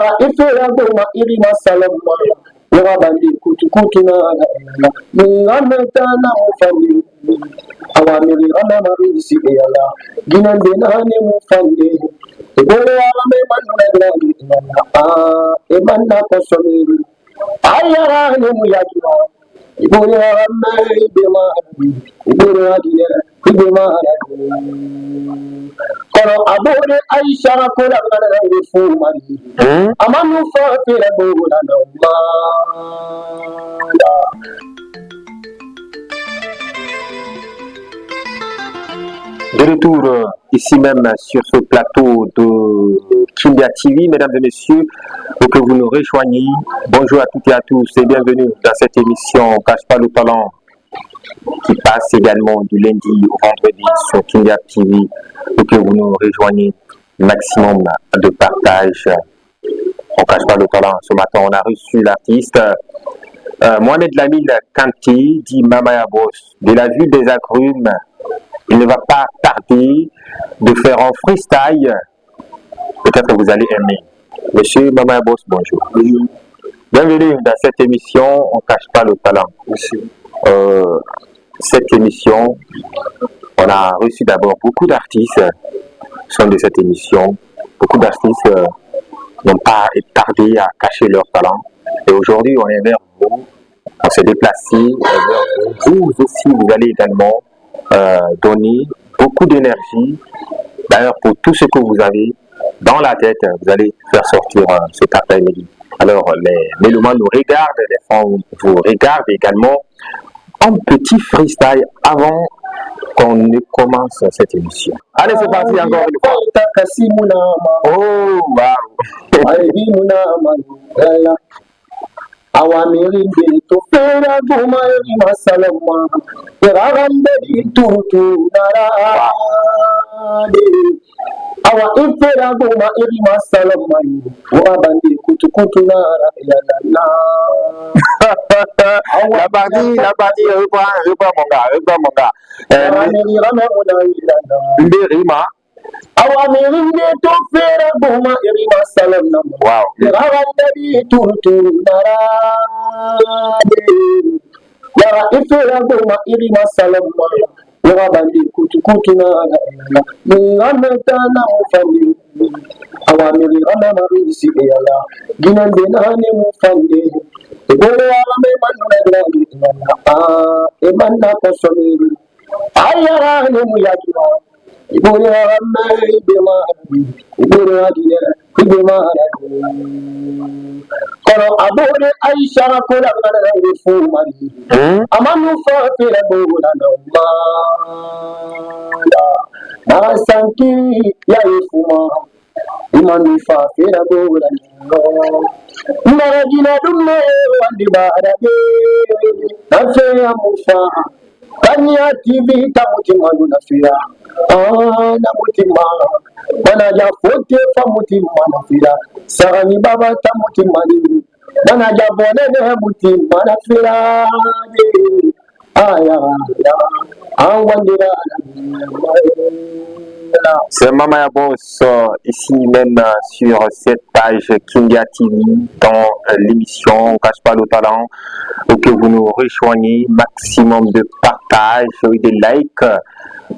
Yara ifera goma irima salama. Yara bandi kutu na Ngameta na mufandi. Awamiri rana marisi eyala. Ginande nane mufandi. Ebole awame manuna grandi. Emanna kosomiri. Ayara ne muyajira. Ibole awame ibema. Ibole adiye. Ibema adiye. Kono abore Aisha kola ngana ngefu mari. Amanu fa tera bola na ma. De retour ici même sur ce plateau de Kindia TV, mesdames et messieurs, pour que vous nous rejoigniez. Bonjour à toutes et à tous et bienvenue dans cette émission Cache pas le talent qui passe également du lundi au vendredi sur Kindia TV pour que vous nous rejoigniez. Maximum de partage. On cache pas le talent. Ce matin, on a reçu l'artiste Mohamed Lamine Kanté, dit Mamaya Boss, de la ville des agrumes. Il ne va pas tarder de faire un freestyle. Peut-être que vous allez aimer. Monsieur Mamaya Boss, bonjour. Bonjour. Bienvenue dans cette émission On cache pas le talent. Merci. Cette émission, on a reçu d'abord beaucoup d'artistes au sein de cette émission. Beaucoup d'artistes n'ont pas tardé à cacher leur talent. Et aujourd'hui, on est vers vous. On s'est déplacé vers vous. Vous aussi, vous allez également donner beaucoup d'énergie. D'ailleurs, pour tout ce que vous avez dans la tête, vous allez faire sortir cet après-midi. Alors, les mélomanes nous regardent, les femmes vous regardent également. Un petit freestyle avant qu'on ne commence cette émission. Allez, c'est parti encore une fois. Oh, wow. Awamiri to fera goma eri masalama yaragande tutu nara awa ifera goma eri masalama wabandi kutu nara yalala. La partie reprends mon gars. Mbérima. Awamiri to fera goma eri masalama. Wow. Yaragande tutu nara yara ifera goma eri masalama wabandi kutu nara ngameta na mufandi. Awamiri rana marisi eyala ginande nane mufandi. Ebole awame manuna grandi. Emanna kosomiri. Ayara ne muyajira. Ibole awame ibema. Ibole adiye. Ibema adiye. Kono abore Aisha kola ngana ngefu mari. Amanu fa tera bola na ma. Na sanki ya ifuma. Imanu fa tera bola na. Maragina dumme wandi barade. Nafeya mufa. Kanya TV tamutima nafira. Na mutima. Manaja fote fa mutima nafira. Sarani baba tamutima ni. Manaja bonene mutima nafira. Aya awandira. C'est Mamaya Boss ici même sur cette page Kindia TV dans l'émission On cache pas le talent pour que vous nous rejoignez, maximum de partage et de likes.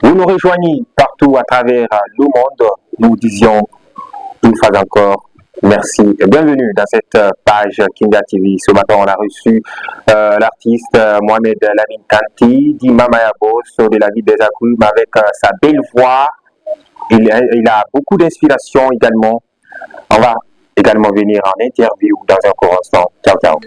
Vous nous rejoignez partout à travers le monde. Nous disions une fois encore merci et bienvenue dans cette page Kindia TV. Ce matin, on a reçu l'artiste Mohamed Lamine Kanté, dit Mamaya Boss de la ville des agrumes avec sa belle voix. Il a beaucoup d'inspiration également. On va également venir en interview dans un court instant. Ciao, ciao.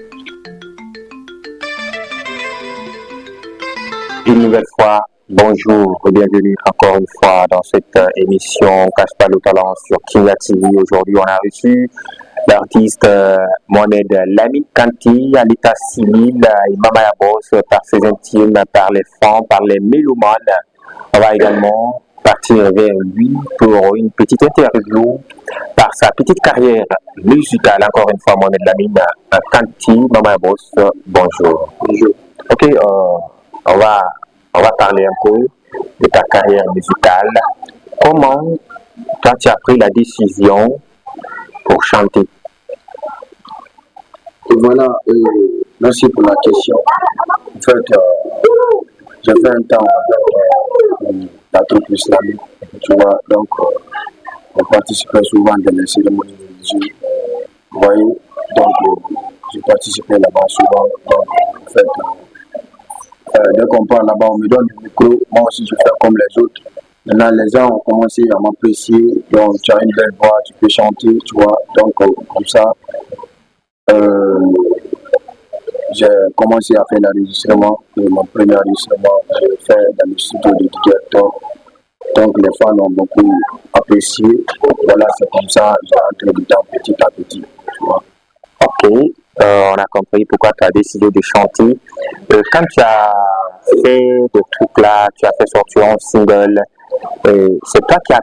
Une nouvelle fois, bonjour et bienvenue encore une fois dans cette émission Cache pas le talent sur Kindia TV. Aujourd'hui, on a reçu l'artiste Mohamed Lamine Kanté à l'état civil et Mamaya Boss par ses intimes, par les fans, par les mélomanes. On va également partir vers lui pour une petite interview par sa petite carrière musicale. Encore une fois, Mohamed Lamine Kanté, Mamaya Boss, bonjour. Bonjour. Ok, on va parler un peu de ta carrière musicale. Comment toi tu as pris la décision pour chanter? Voilà, merci pour la question. En fait, j'ai fait un temps avec la troupe islamique, tu vois, donc on participait souvent dans les cérémonies religieuses, vous voyez, donc j'ai participé là-bas souvent, donc en fait, dès qu'on parle là-bas, on me donne le micro, moi aussi je fais comme les autres. Maintenant, les gens ont commencé à m'apprécier, donc tu as une belle voix, tu peux chanter, tu vois, donc comme ça, j'ai commencé à faire l'enregistrement, et mon premier enregistrement, j'ai fait dans le studio de directeur. Donc les fans ont beaucoup apprécié. Voilà, c'est comme ça, j'ai rentré dedans petit à petit. Tu vois. Ok, on a compris pourquoi tu as décidé de chanter. Quand tu as fait des trucs là, tu as fait sortir un single, c'est toi qui as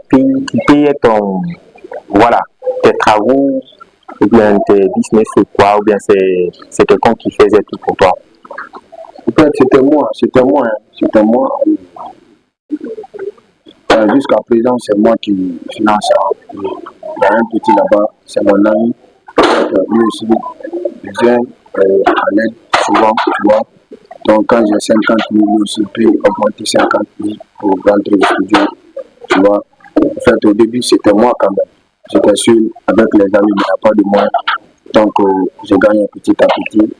payé ton, voilà, tes travaux, ou bien tes business ou quoi, ou bien c'est quelqu'un qui faisait tout pour toi. En fait, c'était moi. Jusqu'à présent, c'est moi qui finance ça. Il y a un petit là-bas, c'est mon ami. Lui aussi, il vient à l'aide souvent, tu vois. Donc quand j'ai 50 000, lui aussi peut augmenter 50 000 pour rentrer au studio, tu vois. En fait, au début, c'était moi quand même. J'étais seul avec les amis, mais il n'y a pas de moi. Donc, je gagne petit à petit.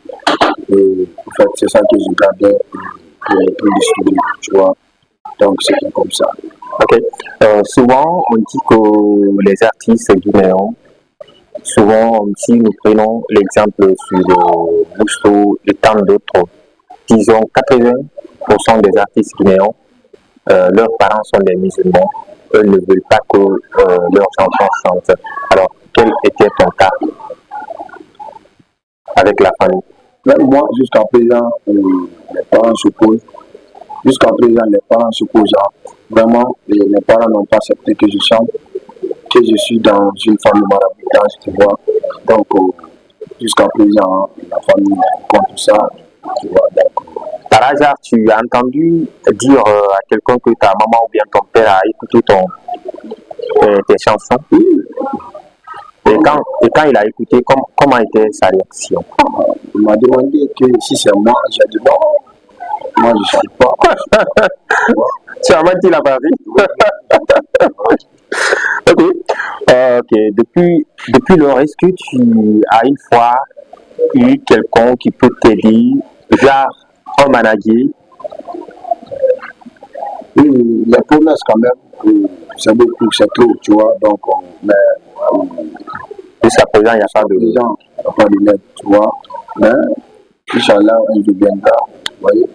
Et en fait, c'est ça que je gardais pour les prix du studio, tu vois. Donc, c'était comme ça. Ok. Souvent, on dit que les artistes guinéens, souvent, si nous prenons l'exemple sur Bousso et tant d'autres, disons 80% des artistes guinéens, leurs parents sont des musulmans. Eux ne veulent pas que leurs enfants chantent. Alors, quel était ton cas avec la famille? Même moi, jusqu'à présent, les parents s'opposent. Jusqu'à présent, les parents s'opposent. Vraiment, mes parents n'ont pas accepté que je chante, que je suis dans une famille maraboutage, tu vois. Donc, jusqu'à présent, la famille contre ça, tu vois. Donc, par hasard, tu as entendu dire à quelqu'un que ta maman ou bien ton père a écouté tes chansons? Et quand il a écouté, comment était sa réaction? Il m'a demandé que si c'est moi, j'ai dit non, moi je ne chante pas. Tu as menti la partie? Ok. Ok. Depuis lors, est-ce que tu as une fois eu quelqu'un qui peut t'aider, genre un manager? Oui, les promesses quand même, c'est beaucoup, c'est trop, tu vois. Donc, mais jusqu'à présent, il n'y a pas de. Il n'y a pas de lettre, tu vois. Mais, Inch'Allah, un jour viendra. Vous voyez,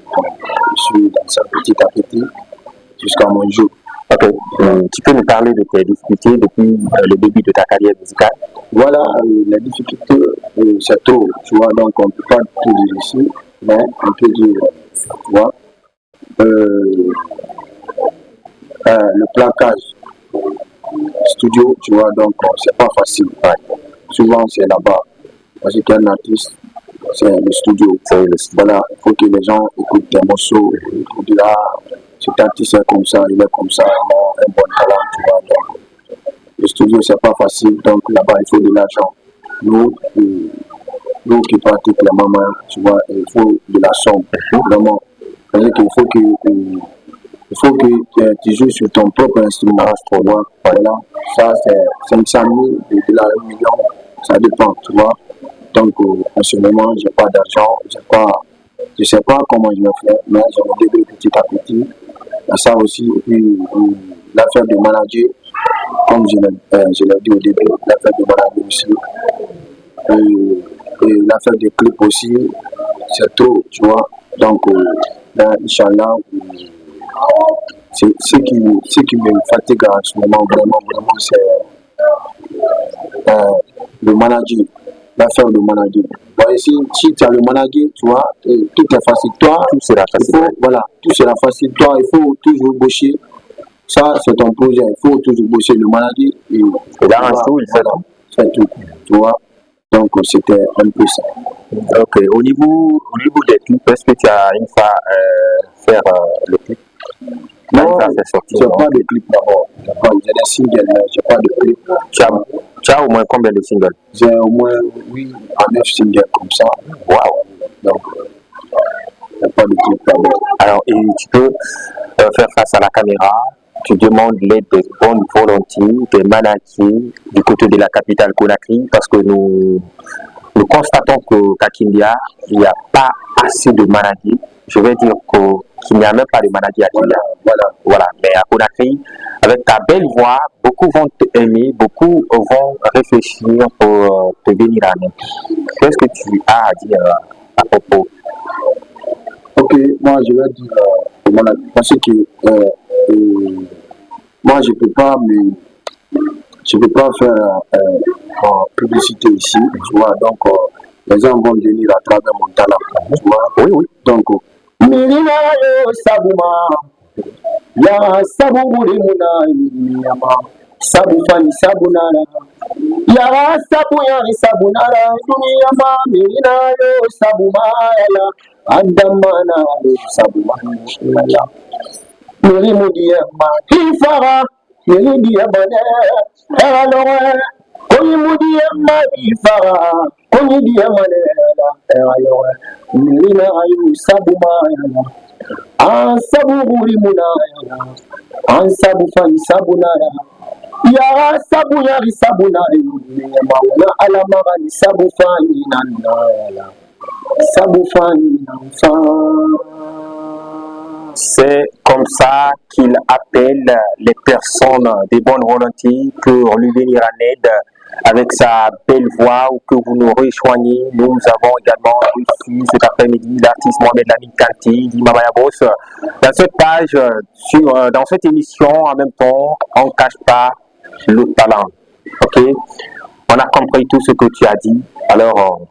je suis dans ça petit à petit jusqu'à mon jour. Ok. Tu peux nous parler de tes difficultés depuis le début de ta carrière musicale? Voilà, les difficultés, c'est trop, tu vois. Donc, on ne peut pas tout dire ici, mais on peut dire, tu vois, le placage studio, tu vois, donc c'est pas facile. Ouais. Souvent, c'est là-bas. Parce qu'un artiste, c'est le studio. Voilà, il faut que les gens écoutent des morceaux, ils disent, ah, cet artiste est comme ça, il est comme ça, il a un bon talent, tu vois. Donc, le studio, c'est pas facile, donc là-bas, il faut de l'argent. Nous qui pratiquons la maman, tu vois, il faut de la somme, vraiment. C'est-à-dire qu'il faut que tu joues sur ton propre instrument, tu vois. Voilà, ça c'est 500 000, de là 1 million, ça dépend, tu vois. Donc, en ce moment, je n'ai pas d'argent, je ne sais pas comment je vais faire, mais je me débrouille petit à petit. Et ça aussi, et puis l'affaire de manager, comme je l'ai dit au début, l'affaire de manager aussi, et l'affaire des clips aussi, c'est trop, tu vois. Donc, là, Inch'Allah, c'est ce qui me fatigue en ce moment, vraiment, c'est le manager, l'affaire de manager. Bon, si tu as le manager, tu vois, tout est facile. Toi, tout sera facile. Voilà, tout sera facile. Toi, il faut toujours bosser. Ça, c'est ton projet. Il faut toujours bosser le manager. Et dans tout, il fait tout. C'est tout, tu vois. Donc, c'était un peu ça. Ok, au niveau des clips, est-ce que tu as une fois faire le clip? Non, je n'ai pas de clip d'abord. J'ai des singles, mais je n'ai pas de clip. Tu as au moins combien de singles? J'ai au moins 8 à 9 singles comme ça. Waouh! Donc, il n'y a pas de truc là-bas. Alors, et tu peux faire face à la caméra, tu demandes l'aide des bonnes volontés, des managers du côté de la capitale Conakry, parce que nous constatons qu'à Kindia, il n'y a pas assez de managers. Je vais dire qu'il n'y a même pas de managers à Kindia. Voilà. Mais à Conakry, avec ta belle voix, beaucoup vont t'aimer, beaucoup vont réfléchir pour te venir à nous. Qu'est-ce que tu as à dire à propos? Ok, moi je vais dire, parce que moi je peux pas faire publicité ici, tu vois, donc les gens vont venir à travers mon talent, tu vois. Oui, oui. Donc, Mirina yo sabuma, ya sabu muna yama, sabu fani sabu nara, ya sabu nara, dunia ma mirina yo sabuma la, andamana yo sabuma la. Miri mudia ma hifara, miri dia bane, hello. Koni mudia ma hifara, koni dia mane hello. Mirina yo sabuma la. An sabu buri munaya, an sabu fani sabu nara, ya sabu yari sabu nara, mauna alamara ni sabu fani nana, sabu fani nana. C'est comme ça qu'il appelle les personnes de bonne volonté pour lui venir en aide avec sa belle voix ou que vous nous rejoignez. Nous avons également reçu cet après-midi l'artiste Mohamed Lamine Kanté, dit Mamaya Boss. Dans cette page, dans cette émission, en même temps, on ne cache pas le talent. Ok? On a compris tout ce que tu as dit. Alors,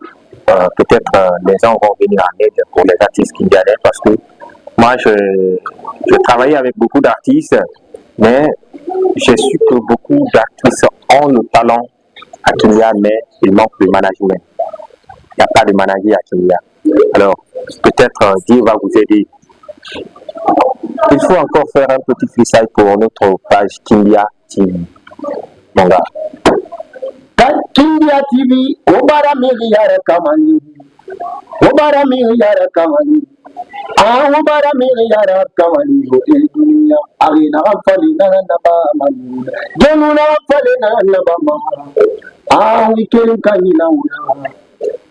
peut-être les gens vont venir en aide pour les artistes qui gagnent parce que moi, je travaille avec beaucoup d'artistes, mais j'ai su que beaucoup d'artistes ont le talent à Kindia, mais il manque de management. Il n'y a pas de manager à Kindia. Alors, peut-être Dieu va vous aider. Il faut encore faire un petit freestyle pour notre page Kindia TV. Mon gars. Kindia TV, Obara Miliara Kamani. Obara Miliara Kamani. Obara Miliara Kamani. Dunia, Arina Fali Nanaba Mani. Genuna Fali Nanaba. We can Kanina.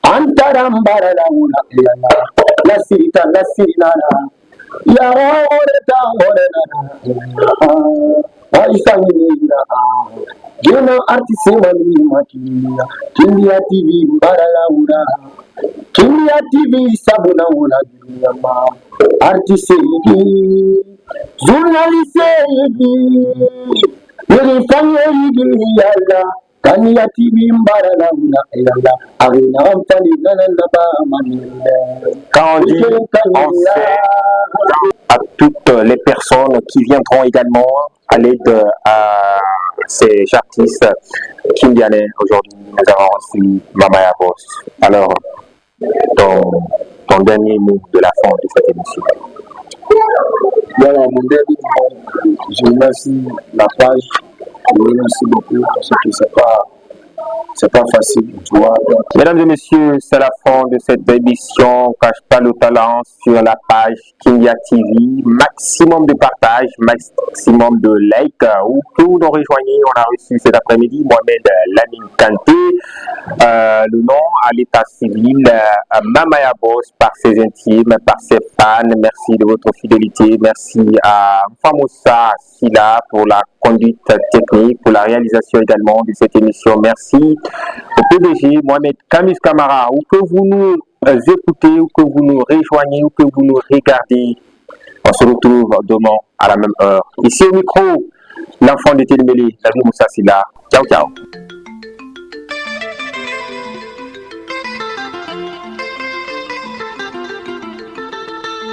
Antarambara Launa. La Sita, La Sinana. Yara Gena artiste mani makinia Kindia TV Baralaura Kindia TV Sabuna Wuna Dunia ma artiste journaliste Yeri yalla Kania TV Baralaura yalla Arina Fali Nanaba Mani. Quand on dit on sait à toutes les personnes qui viendront également à l'aide à ces artistes kindianais. Aujourd'hui, nous avons reçu Mamaya Boss. Alors, ton dernier mot de la fin de cette émission. Voilà, mon dernier mot. Je remercie la page. Je remercie beaucoup parce que c'est pas facile, tu vois. Mesdames et messieurs, c'est la fin de cette émission. Cache pas le talent sur la page Kindia TV. Maximum de partage, maximum de likes. Ou que vous nous rejoignez, on a reçu cet après-midi Mohamed Lamine Kanté. Le nom à l'état civil, Mamaya Boss par ses intimes, par ses fans. Merci de votre fidélité. Merci à Moussa Silla pour la conduite technique, pour la réalisation également de cette émission. Merci au PDG Mohamed Kamis Kamara, ou que vous nous écoutez, ou que vous nous rejoignez, ou que vous nous regardez. On se retrouve demain à la même heure. Ici au micro, l'enfant de Télémélé, David Moussa Silla. Ciao, ciao.